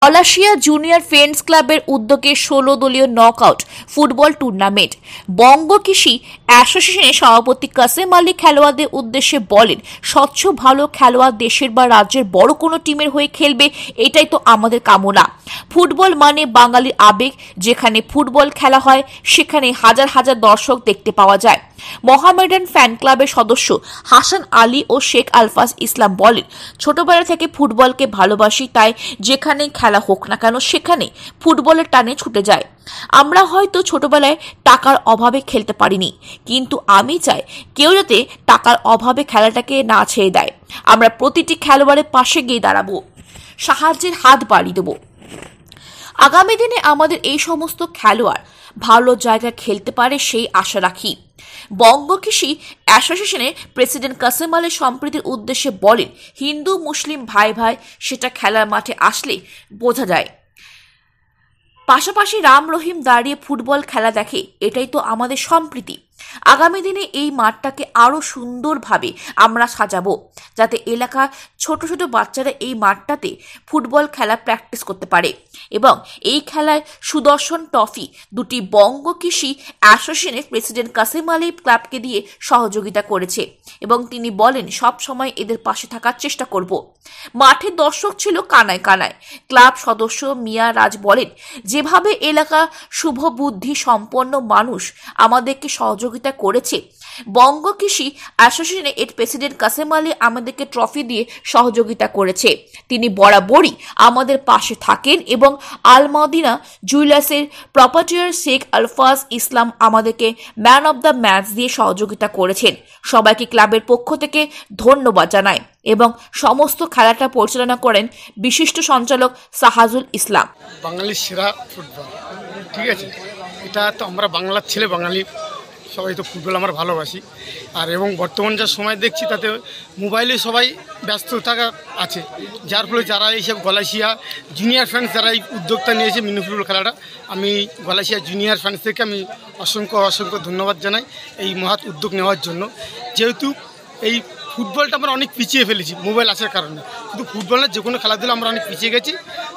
Palashia junior friends ক্লাবের উদ্যোগে ১৬ দলীয় নকআউট ফুটবল টুর্নামেন্ট। বঙ্গ কৃষি অ্যাসোসিয়েশনের সভাপতি কাসেম আলী খেলোয়াড়দের উদ্দেশ্যে বলেন, স্বচ্ছ ভালো খেলোয়াড় দেশের বা রাজ্যের বড় কোনো টিমের হয়ে খেলবে, এটাই তো আমাদের কামনা। ফুটবল মানে বাঙালির আবেগ, যেখানে ফুটবল খেলা হয় সেখানে হাজার হাজার দর্শক দেখতে পাওয়া যায়। মোহামেডান ফ্যান ক্লাবের সদস্য হাসান আলী ও শেখ আলফাজ ইসলাম বলেন, ছোটবেলা থেকে ফুটবলকে ভালোবাসি, তাই যেখানে খেলা হোক না কেন সেখানে ফুটবলের টানে ছুটে যায়। আমরা হয়তো ছোটবেলায় টাকার অভাবে খেলতে পারিনি, কিন্তু আমি চাই কেউ যাতে টাকার অভাবে খেলাটাকে না ছেড়ে দেয়। আমরা প্রতিটি খেলোয়াড়ের পাশে গিয়ে দাঁড়াবো, সাহায্যের হাত বাড়িয়ে দেবো। আগামী দিনে আমাদের এই সমস্ত খেলোয়াড় ভালো জায়গায় খেলতে পারে সেই আশা রাখি। বঙ্গ কৃষি অ্যাসোসিয়েশনের প্রেসিডেন্ট কাসেম আলী সম্প্রীতির উদ্দেশ্যে বলেন, হিন্দু মুসলিম ভাই ভাই সেটা খেলার মাঠে আসলে বোঝা যায়। পাশাপাশি রাম রহিম দাঁড়িয়ে ফুটবল খেলা দেখে, এটাই তো আমাদের সম্প্রীতি। আগামী দিনে এই মাঠটাকে আরো সুন্দরভাবে আমরা সাজাবো, যাতে এলাকার ছোট ছোট বাচ্চারা এই মাঠটাতে ফুটবল খেলা প্র্যাকটিস করতে পারে। এবং এই খেলায় সুদর্শন ট্রফি দুটি বঙ্গ কৃষি অ্যাসোসিয়েশনের প্রেসিডেন্ট কাসেম আলী ক্লাবকে দিয়ে সহযোগিতা করেছে এবং তিনি বলেন, সব সময় এদের পাশে থাকার চেষ্টা করব। মাঠে দর্শক ছিল কানায় কানায়। ক্লাব সদস্য মিয়া রাজ বলেন, যেভাবে এলাকা শুভ বুদ্ধি সম্পন্ন মানুষ আমাদেরকে সহযোগিতা করেছে, বঙ্গ কৃষি অ্যাসোসিয়েশনের এর প্রেসিডেন্ট কাসেম আলী আমাদেরকে ট্রফি দিয়ে সহযোগিতা করেছে। তিনি বরাবরই আমাদের পাশে থাকেন এবং আল-মদিনা জুয়েলার্সের প্রপার্টিয়ার শেখ আলফাজ ইসলাম আমাদেরকে ম্যান অব দ্য ম্যাচ দিয়ে সহযোগিতা করেছেন। সবাইকে ক্লাবের পক্ষ থেকে ধন্যবাদ জানায় এবং সমস্ত খেলাটা পরিচালনা করেন বিশিষ্ট সঞ্চালক সাহাজুল ইসলাম। বাঙালির সেরা ফুটবল, ঠিক আছে, এটা তো আমরা বাংলার ছেলে, বাঙালি সবাই তো ফুটবল আমরা ভালোবাসি। আর এবং বর্তমান যা সময় দেখছি তাতে মোবাইলে সবাই ব্যস্ত থাকা আছে, যার ফলে যারা এইসব গলাশিয়া জুনিয়র ফ্যান্স যারা এই উদ্যোগটা নিয়েছে মিনি ফুটবল খেলাটা, আমি গলাশিয়া জুনিয়র ফ্যান্স থেকে আমি অসংখ্য ধন্যবাদ জানাই এই মহৎ উদ্যোগ নেওয়ার জন্য। যেহেতু এই ফুটবলটা আমরা অনেক পিছিয়ে ফেলেছি মোবাইল আসার কারণে, কিন্তু ফুটবলের যে কোনো খেলাধুলা আমরা অনেক পিছিয়ে গেছি,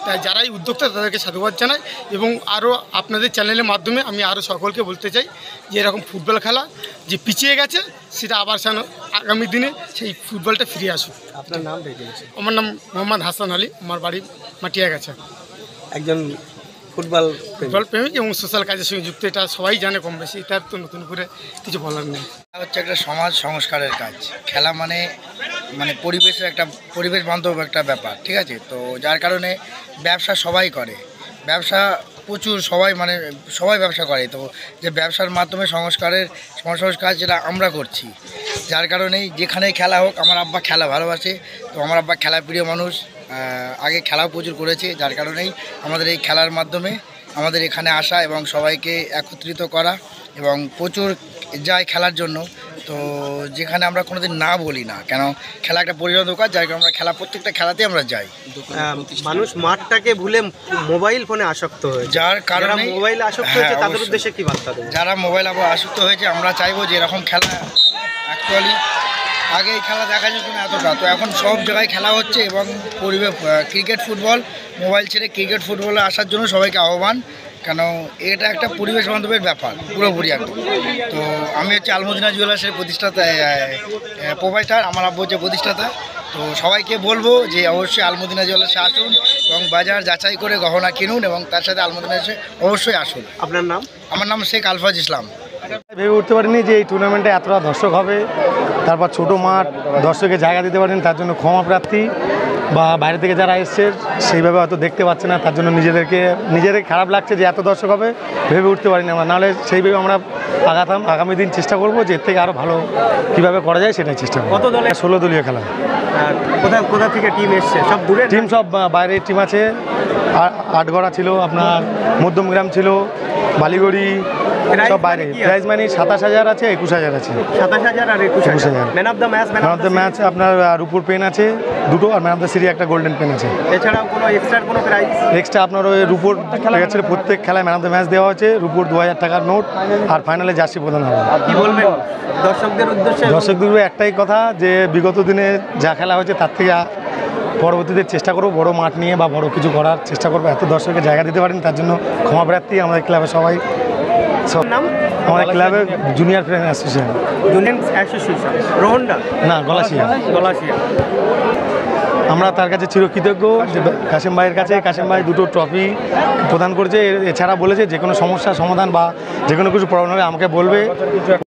তাই যারা এই উদ্যোগটা তাদেরকে সাধুবাদ জানাই। এবং আরও আপনাদের চ্যানেলের মাধ্যমে আমি আরও সকলকে বলতে চাই যে এরকম ফুটবল খেলা যে পিছিয়ে গেছে সেটা আবার আগামী দিনে সেই ফুটবলটা ফিরে আসুক। আপনার নাম? আমার নাম মোহাম্মদ হাসান আলী, আমার বাড়ি মাটিয়াগাছা। একজন ফুটবল প্রেমিক এবং সোশ্যাল কাজের সঙ্গে যুক্ত, এটা সবাই জানে কম বেশি, এটার তো নতুন করে কিছু বলার নেই। হচ্ছে একটা সমাজ সংস্কারের কাজ। খেলা মানে পরিবেশের একটা পরিবেশ বান্ধব একটা ব্যাপার, ঠিক আছে। তো যার কারণে ব্যবসা সবাই করে, ব্যবসা প্রচুর সবাই ব্যবসা করে। তো যে ব্যবসার মাধ্যমে সংস্কার যেটা আমরা করছি, যার কারণেই যেখানেই খেলা হোক, আমার আব্বা খেলা ভালোবাসে, তো আমার আব্বা খেলা প্রিয় মানুষ, আগে খেলাও প্রচুর করেছে। যার কারণেই আমাদের এই খেলার মাধ্যমে আমাদের এখানে আসা এবং সবাইকে একত্রিত করা এবং প্রচুর যায় খেলার জন্য। তো যেখানে আমরা কোনোদিন না বলি না, কেন খেলা একটা পরিণত কাজ, যার কারণে আমরা প্রত্যেকটা খেলাতে আমরা যাই। মানুষ মাঠটাকে ভুলে মোবাইল ফোনে আসক্ত হয়েছে, যার কারণে মোবাইল আসক্ত হয়েছে, তাদের উদ্দেশ্যে কি বার্তা দেবেন? যারা মোবাইল আবার আসক্ত হয়েছে, আমরা চাইবো যে এরকম খেলা অ্যাকচুয়ালি আগে এই খেলা দেখা যেত না এতটা, তো এখন সব জায়গায় খেলা হচ্ছে এবং ক্রিকেট ফুটবল, মোবাইল ছেড়ে ক্রিকেট ফুটবলে আসার জন্য সবাইকে আহ্বান, কেন এটা একটা পরিবেশ বান্ধবের ব্যাপার পুরোপুরি একদম। তো আমি হচ্ছে আল-মদিনা জুয়েলার্সের প্রতিষ্ঠাতা, প্রোভাইডার, আমার আব্বু হচ্ছে প্রতিষ্ঠাতা। তো সবাইকে বলবো যে অবশ্যই আল-মদিনা জুয়েলার্সে আসুন এবং বাজার যাচাই করে গহনা কিনুন এবং তার সাথে আল-মদিনা অবশ্যই আসুন। আপনার নাম? আমার নাম শেখ আলফাজ ইসলাম। ভেবে উঠতে পারিনি যে এই টুর্নামেন্টে এতটা দর্শক হবে, তারপর ছোটো মাঠ, দর্শকের জায়গা দিতে পারেন, তার জন্য ক্ষমা প্রার্থী। বা বাইরে থেকে যারা এসছে সেইভাবে হয়তো দেখতে পাচ্ছে না, তার জন্য নিজেদের খারাপ লাগছে যে এত দর্শক হবে, ভেবে উঠতে পারিনি আমরা। নাহলে সেইভাবে আমরা আগাতাম। আগামী দিন চেষ্টা করবো যে এর থেকে আরও ভালো কীভাবে করা যায় সেটাই চেষ্টা করবো। কত দলে? 16 দলীয় খেলা। কোথা থেকে টিম এসছে? সব দূরে টিম, সব বাইরের টিম আছে। আটগড়া ছিল, আপনার মধ্যমগ্রাম ছিল, বালিগড়ি, সব বাইরে। প্রাইজ মানি 27,000 আছে, 21,000 আছে। 27,000 আর 21,000। ম্যান অফ দ্য ম্যাচ আপনার রূপোর পেন আছে দুটো, আর ম্যান অফ দ্য সিরিজ একটা গোল্ডেন পেন আছে। এছাড়াও কোনো কোনো প্রাইজ? এক্সট্রা আপনার ওই রূপোর খেলা গেছে, প্রত্যেক খেলায় ম্যান অফ দ্য ম্যাচ দেওয়া হয়েছে, রূপোর 2,000 টাকার নোট, আর ফাইনালে জার্সি প্রদান হবে। কি বলবেন দর্শকদের উদ্দেশ্যে? দর্শকদের একটাই কথা যে বিগত দিনে যা খেলা হয়েছে তার থেকে পরবর্তীতে চেষ্টা করবো বড় মাঠ নিয়ে বা বড় কিছু করার চেষ্টা করবো। এত দর্শককে জায়গা দিতে পারেন তার জন্য ক্ষমা প্রার্থী। আমাদের ক্লাবে সবাই নাম আমাদের ক্লাবে junior friend association union association রোহনডা না গলাশিয়া। গলাশিয়া। আমরা তার কাছে চিরকৃতজ্ঞ যে কাশেম ভাইয়ের কাছে। কাশেম ভাই দুটো ট্রফি প্রদান করেছে, এছাড়া বলেছে যে কোনো সমস্যার সমাধান বা যে কোনো কিছু প্রবলেম হলে আমাকে বলবে।